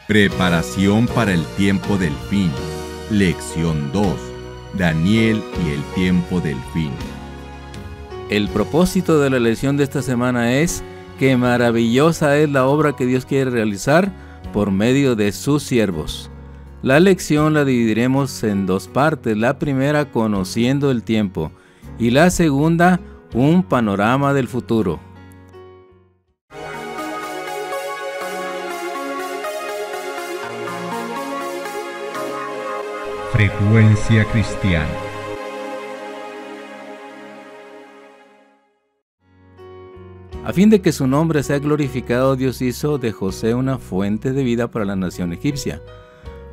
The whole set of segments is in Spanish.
Preparación para el tiempo del fin. Lección 2. Daniel y el tiempo del fin. El propósito de la lección de esta semana es que maravillosa es la obra que Dios quiere realizar por medio de sus siervos. La lección la dividiremos en dos partes. La primera, conociendo el tiempo, y la segunda, un panorama del futuro. Frecuencia cristiana. A fin de que su nombre sea glorificado, Dios hizo de José una fuente de vida para la nación egipcia.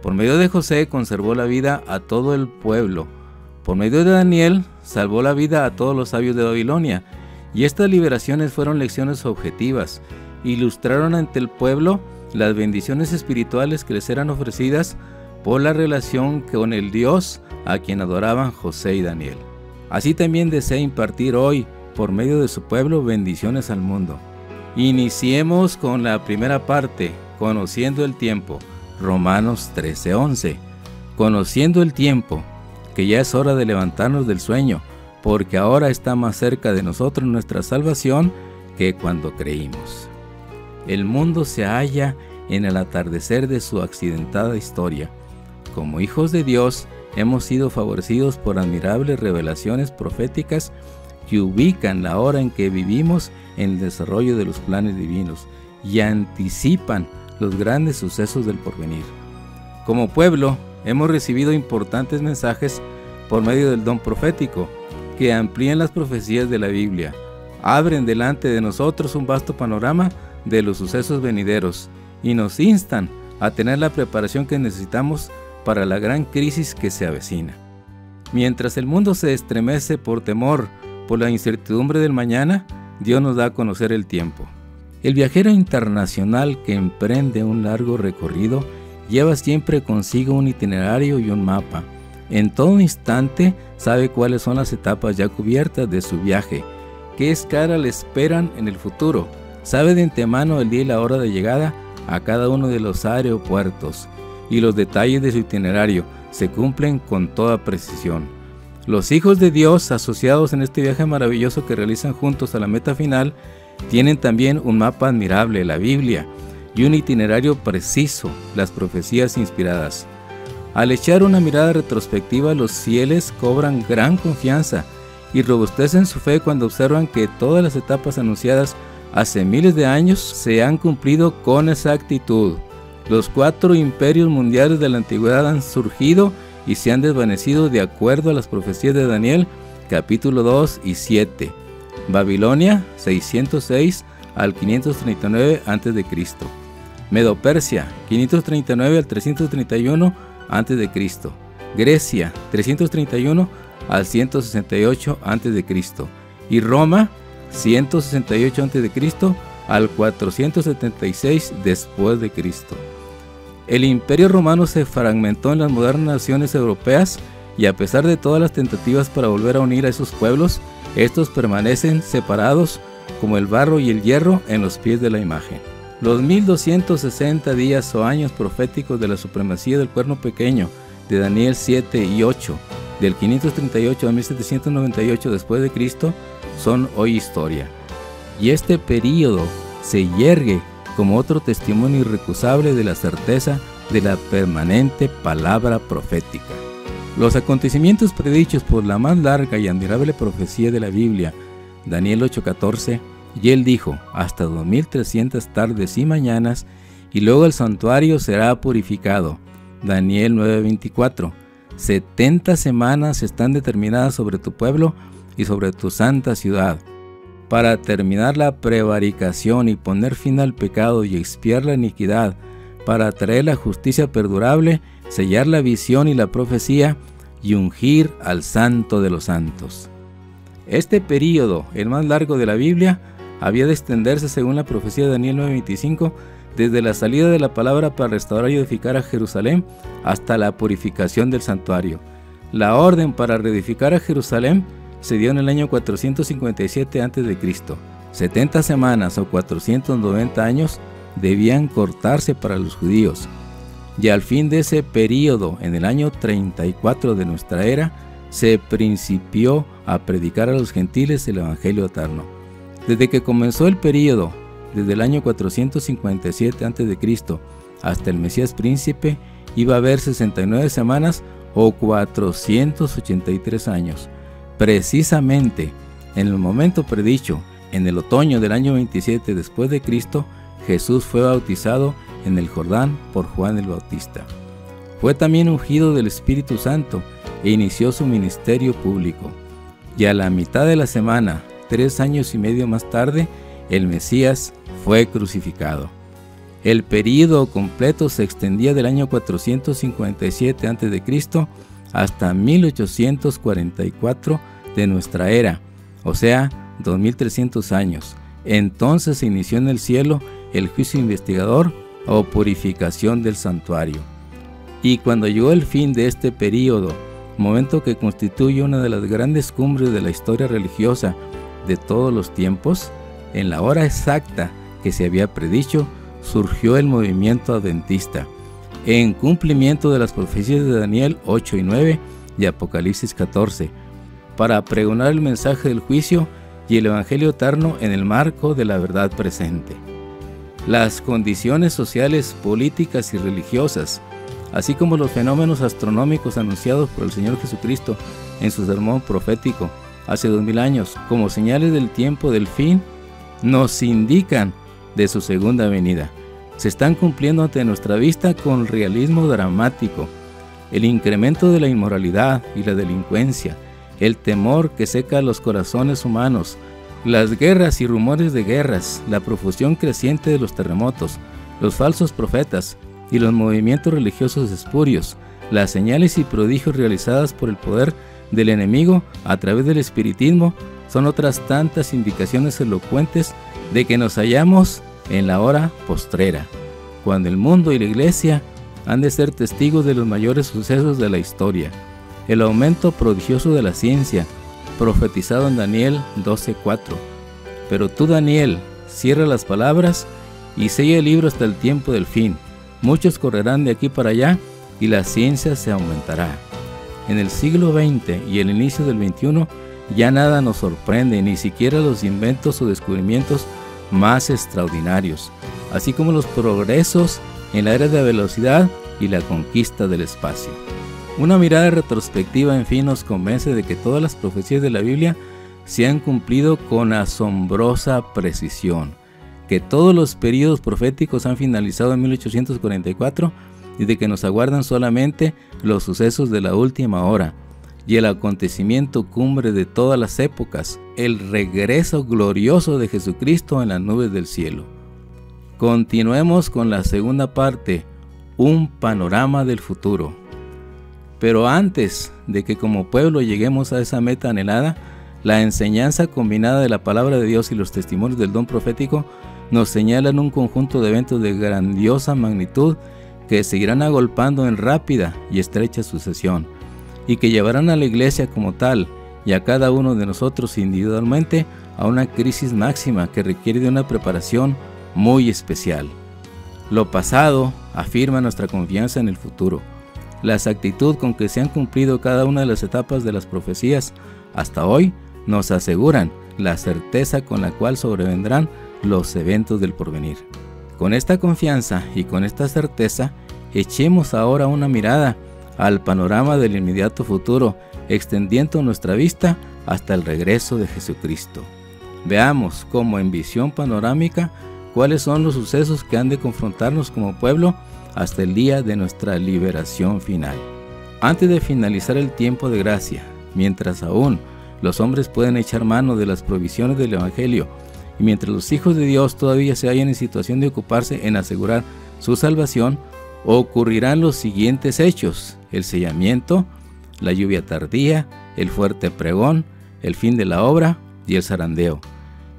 Por medio de José conservó la vida a todo el pueblo. Por medio de Daniel salvó la vida a todos los sabios de Babilonia. Y estas liberaciones fueron lecciones objetivas. Ilustraron ante el pueblo las bendiciones espirituales que les eran ofrecidas por la relación con el Dios a quien adoraban José y Daniel. Así también desea impartir hoy, por medio de su pueblo, bendiciones al mundo. Iniciemos con la primera parte, conociendo el tiempo. Romanos 13:11. Conociendo el tiempo, que ya es hora de levantarnos del sueño, porque ahora está más cerca de nosotros nuestra salvación que cuando creímos. El mundo se halla en el atardecer de su accidentada historia. Como hijos de Dios, hemos sido favorecidos por admirables revelaciones proféticas que ubican la hora en que vivimos en el desarrollo de los planes divinos y anticipan los grandes sucesos del porvenir. Como pueblo, hemos recibido importantes mensajes por medio del don profético que amplían las profecías de la Biblia, abren delante de nosotros un vasto panorama de los sucesos venideros y nos instan a tener la preparación que necesitamos para la gran crisis que se avecina. Mientras el mundo se estremece por temor, por la incertidumbre del mañana, Dios nos da a conocer el tiempo. El viajero internacional que emprende un largo recorrido lleva siempre consigo un itinerario y un mapa. En todo instante sabe cuáles son las etapas ya cubiertas de su viaje, qué escala le esperan en el futuro, sabe de antemano el día y la hora de llegada a cada uno de los aeropuertos, y los detalles de su itinerario se cumplen con toda precisión. Los hijos de Dios asociados en este viaje maravilloso que realizan juntos a la meta final tienen también un mapa admirable, la Biblia, y un itinerario preciso, las profecías inspiradas. Al echar una mirada retrospectiva, los fieles cobran gran confianza y robustecen su fe cuando observan que todas las etapas anunciadas hace miles de años se han cumplido con exactitud. Los 4 imperios mundiales de la antigüedad han surgido y se han desvanecido de acuerdo a las profecías de Daniel, capítulo 2 y 7. Babilonia, 606 al 539 a.C. Medo-Persia, 539 al 331 a.C. Grecia, 331 al 168 a.C. y Roma, 168 a.C. al 476 después de Cristo. El Imperio Romano se fragmentó en las modernas naciones europeas y a pesar de todas las tentativas para volver a unir a esos pueblos, estos permanecen separados como el barro y el hierro en los pies de la imagen. Los 1260 días o años proféticos de la supremacía del cuerno pequeño de Daniel 7 y 8, del 538 a 1798 después de Cristo, son hoy historia. Y este período se yergue como otro testimonio irrecusable de la certeza de la permanente palabra profética. Los acontecimientos predichos por la más larga y admirable profecía de la Biblia, Daniel 8:14, y él dijo, hasta 2300 tardes y mañanas, y luego el santuario será purificado, Daniel 9:24, 70 semanas están determinadas sobre tu pueblo y sobre tu santa ciudad, para terminar la prevaricación y poner fin al pecado y expiar la iniquidad, para traer la justicia perdurable, sellar la visión y la profecía, y ungir al Santo de los Santos. Este período, el más largo de la Biblia, había de extenderse según la profecía de Daniel 9:25, desde la salida de la palabra para restaurar y edificar a Jerusalén hasta la purificación del santuario. La orden para reedificar a Jerusalén se dio en el año 457 a.C. 70 semanas o 490 años debían cortarse para los judíos, Y al fin de ese período, en el año 34 de nuestra era, se principió a predicar a los gentiles el Evangelio eterno. Desde que comenzó el período, desde el año 457 a.C. hasta el Mesías príncipe, iba a haber 69 semanas o 483 años. Precisamente en el momento predicho, en el otoño del año 27 después de Cristo, Jesús fue bautizado en el Jordán por Juan el Bautista. Fue también ungido del Espíritu Santo e inició su ministerio público. Y a la mitad de la semana, 3 años y medio más tarde, el Mesías fue crucificado. El período completo se extendía del año 457 a.C. hasta 1844 de nuestra era, o sea, 2300 años. Entonces se inició en el cielo el juicio investigador o purificación del santuario. Y cuando llegó el fin de este período, momento que constituye una de las grandes cumbres de la historia religiosa de todos los tiempos, en la hora exacta que se había predicho, surgió el movimiento adventista, en cumplimiento de las profecías de Daniel 8 y 9 y Apocalipsis 14, para pregonar el mensaje del juicio y el Evangelio eterno en el marco de la verdad presente. Las condiciones sociales, políticas y religiosas, así como los fenómenos astronómicos anunciados por el Señor Jesucristo en su sermón profético hace 2000 años como señales del tiempo del fin, nos indican de su segunda venida. Se están cumpliendo ante nuestra vista con realismo dramático. El incremento de la inmoralidad y la delincuencia, el temor que seca los corazones humanos, las guerras y rumores de guerras, la profusión creciente de los terremotos, los falsos profetas y los movimientos religiosos espurios, las señales y prodigios realizadas por el poder del enemigo a través del espiritismo, son otras tantas indicaciones elocuentes de que nos hallamos en la hora postrera, cuando el mundo y la iglesia han de ser testigos de los mayores sucesos de la historia. El aumento prodigioso de la ciencia, profetizado en Daniel 12:4. Pero tú, Daniel, cierra las palabras y sella el libro hasta el tiempo del fin. Muchos correrán de aquí para allá y la ciencia se aumentará. En el siglo XX y el inicio del XXI ya nada nos sorprende, ni siquiera los inventos o descubrimientos más extraordinarios, así como los progresos en la era de la velocidad y la conquista del espacio. Una mirada retrospectiva, en fin, nos convence de que todas las profecías de la Biblia se han cumplido con asombrosa precisión, que todos los periodos proféticos han finalizado en 1844 y de que nos aguardan solamente los sucesos de la última hora y el acontecimiento cumbre de todas las épocas, el regreso glorioso de Jesucristo en las nubes del cielo. Continuemos con la segunda parte, un panorama del futuro. Pero antes de que como pueblo lleguemos a esa meta anhelada, la enseñanza combinada de la palabra de Dios y los testimonios del don profético nos señalan un conjunto de eventos de grandiosa magnitud que seguirán agolpando en rápida y estrecha sucesión, y que llevarán a la iglesia como tal y a cada uno de nosotros individualmente a una crisis máxima que requiere de una preparación muy especial. Lo pasado afirma nuestra confianza en el futuro. La exactitud con que se han cumplido cada una de las etapas de las profecías hasta hoy nos aseguran la certeza con la cual sobrevendrán los eventos del porvenir. Con esta confianza y con esta certeza, echemos ahora una mirada al panorama del inmediato futuro, extendiendo nuestra vista hasta el regreso de Jesucristo. Veamos como en visión panorámica cuáles son los sucesos que han de confrontarnos como pueblo hasta el día de nuestra liberación final. Antes de finalizar el tiempo de gracia, mientras aún los hombres pueden echar mano de las provisiones del Evangelio y mientras los hijos de Dios todavía se hallan en situación de ocuparse en asegurar su salvación, ocurrirán los siguientes hechos: el sellamiento, la lluvia tardía, el fuerte pregón, el fin de la obra y el zarandeo.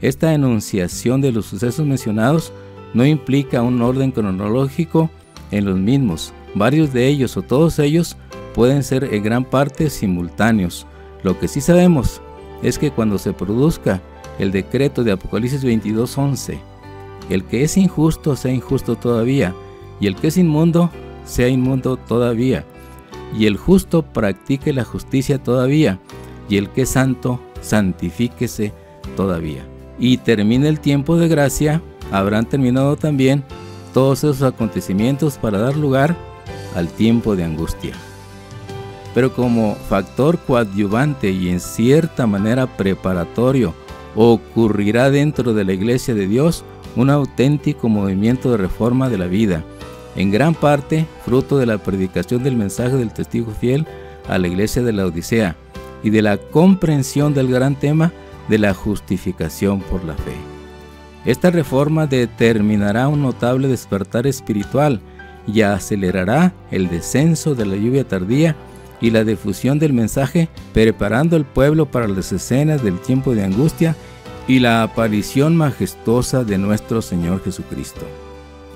Esta enunciación de los sucesos mencionados no implica un orden cronológico en los mismos. Varios de ellos o todos ellos pueden ser en gran parte simultáneos. Lo que sí sabemos es que cuando se produzca el decreto de Apocalipsis 22:11, el que es injusto sea injusto todavía, y el que es inmundo sea inmundo todavía, y el justo practique la justicia todavía, y el que es santo, santifíquese todavía. Y termine el tiempo de gracia, habrán terminado también todos esos acontecimientos para dar lugar al tiempo de angustia. Pero como factor coadyuvante y en cierta manera preparatorio, ocurrirá dentro de la Iglesia de Dios un auténtico movimiento de reforma de la vida, en gran parte fruto de la predicación del mensaje del testigo fiel a la Iglesia de la Odisea y de la comprensión del gran tema de la justificación por la fe. Esta reforma determinará un notable despertar espiritual y acelerará el descenso de la lluvia tardía y la difusión del mensaje, preparando al pueblo para las escenas del tiempo de angustia y la aparición majestuosa de nuestro Señor Jesucristo.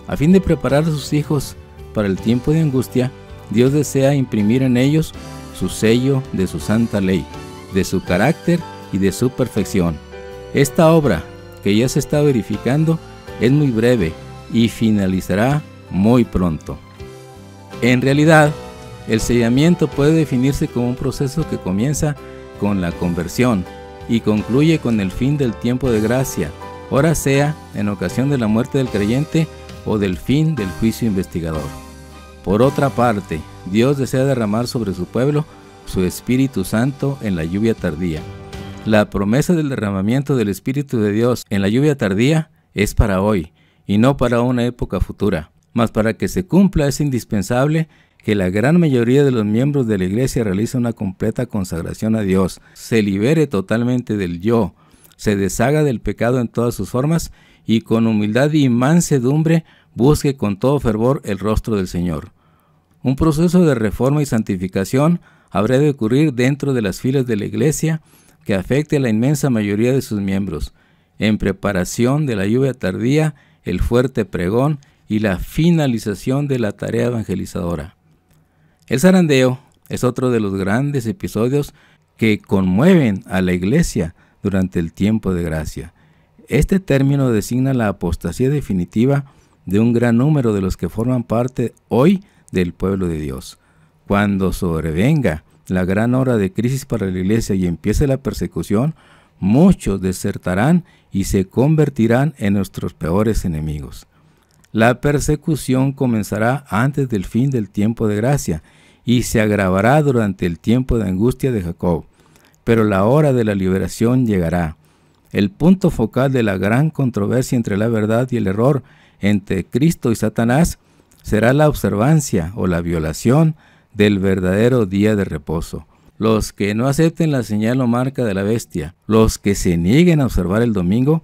A fin de preparar a sus hijos para el tiempo de angustia, Dios desea imprimir en ellos su sello de su santa ley, de su carácter y de su perfección. Esta obra, que ya se está verificando, es muy breve y finalizará muy pronto. En realidad, el sellamiento puede definirse como un proceso que comienza con la conversión y concluye con el fin del tiempo de gracia, ora sea en ocasión de la muerte del creyente o del fin del juicio investigador. Por otra parte, Dios desea derramar sobre su pueblo su Espíritu Santo en la lluvia tardía. La promesa del derramamiento del Espíritu de Dios en la lluvia tardía es para hoy y no para una época futura. Mas para que se cumpla es indispensable que la gran mayoría de los miembros de la Iglesia realice una completa consagración a Dios, se libere totalmente del yo, se deshaga del pecado en todas sus formas y con humildad y mansedumbre busque con todo fervor el rostro del Señor. Un proceso de reforma y santificación habrá de ocurrir dentro de las filas de la Iglesia que afecte a la inmensa mayoría de sus miembros, en preparación de la lluvia tardía, el fuerte pregón y la finalización de la tarea evangelizadora. El zarandeo es otro de los grandes episodios que conmueven a la Iglesia durante el tiempo de gracia. Este término designa la apostasía definitiva de un gran número de los que forman parte hoy del pueblo de Dios. Cuando sobrevenga la gran hora de crisis para la Iglesia y empiece la persecución, muchos desertarán y se convertirán en nuestros peores enemigos. La persecución comenzará antes del fin del tiempo de gracia y se agravará durante el tiempo de angustia de Jacob, pero la hora de la liberación llegará. El punto focal de la gran controversia entre la verdad y el error, entre Cristo y Satanás, será la observancia o la violación del verdadero día de reposo. Los que no acepten la señal o marca de la bestia, los que se nieguen a observar el domingo,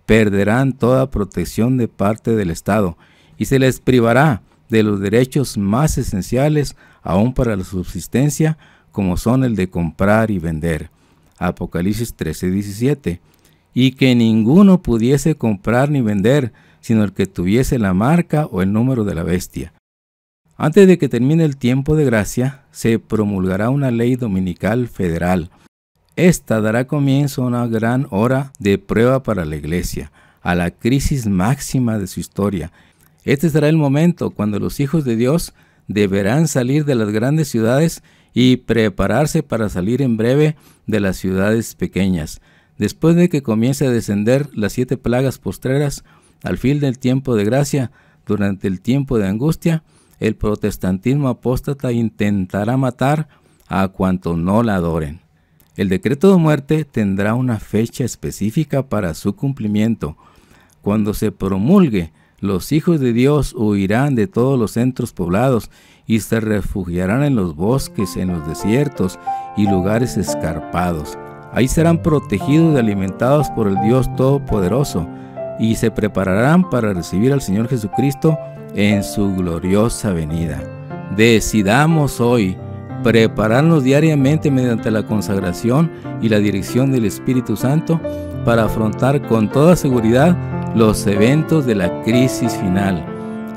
perderán toda protección de parte del Estado y se les privará de los derechos más esenciales aún para la subsistencia, como son el de comprar y vender. Apocalipsis 13:17. Y que ninguno pudiese comprar ni vender, sino el que tuviese la marca o el número de la bestia. Antes de que termine el tiempo de gracia, se promulgará una ley dominical federal. Esta dará comienzo a una gran hora de prueba para la Iglesia, a la crisis máxima de su historia. Este será el momento cuando los hijos de Dios deberán salir de las grandes ciudades y prepararse para salir en breve de las ciudades pequeñas. Después de que comience a descender las 7 plagas postreras, al fin del tiempo de gracia, durante el tiempo de angustia, el protestantismo apóstata intentará matar a cuantos no la adoren. El decreto de muerte tendrá una fecha específica para su cumplimiento. Cuando se promulgue, los hijos de Dios huirán de todos los centros poblados y se refugiarán en los bosques, en los desiertos y lugares escarpados. Ahí serán protegidos y alimentados por el Dios Todopoderoso y se prepararán para recibir al Señor Jesucristo en su gloriosa venida. Decidamos hoy prepararnos diariamente mediante la consagración y la dirección del Espíritu Santo para afrontar con toda seguridad los eventos de la crisis final,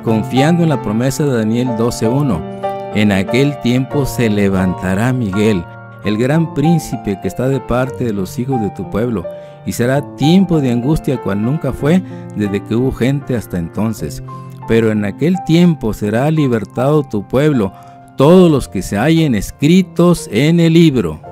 confiando en la promesa de Daniel 12:1. En aquel tiempo se levantará Miguel, el gran príncipe que está de parte de los hijos de tu pueblo, y será tiempo de angustia cual nunca fue desde que hubo gente hasta entonces. pero en aquel tiempo será libertado tu pueblo, todos los que se hallen escritos en el libro.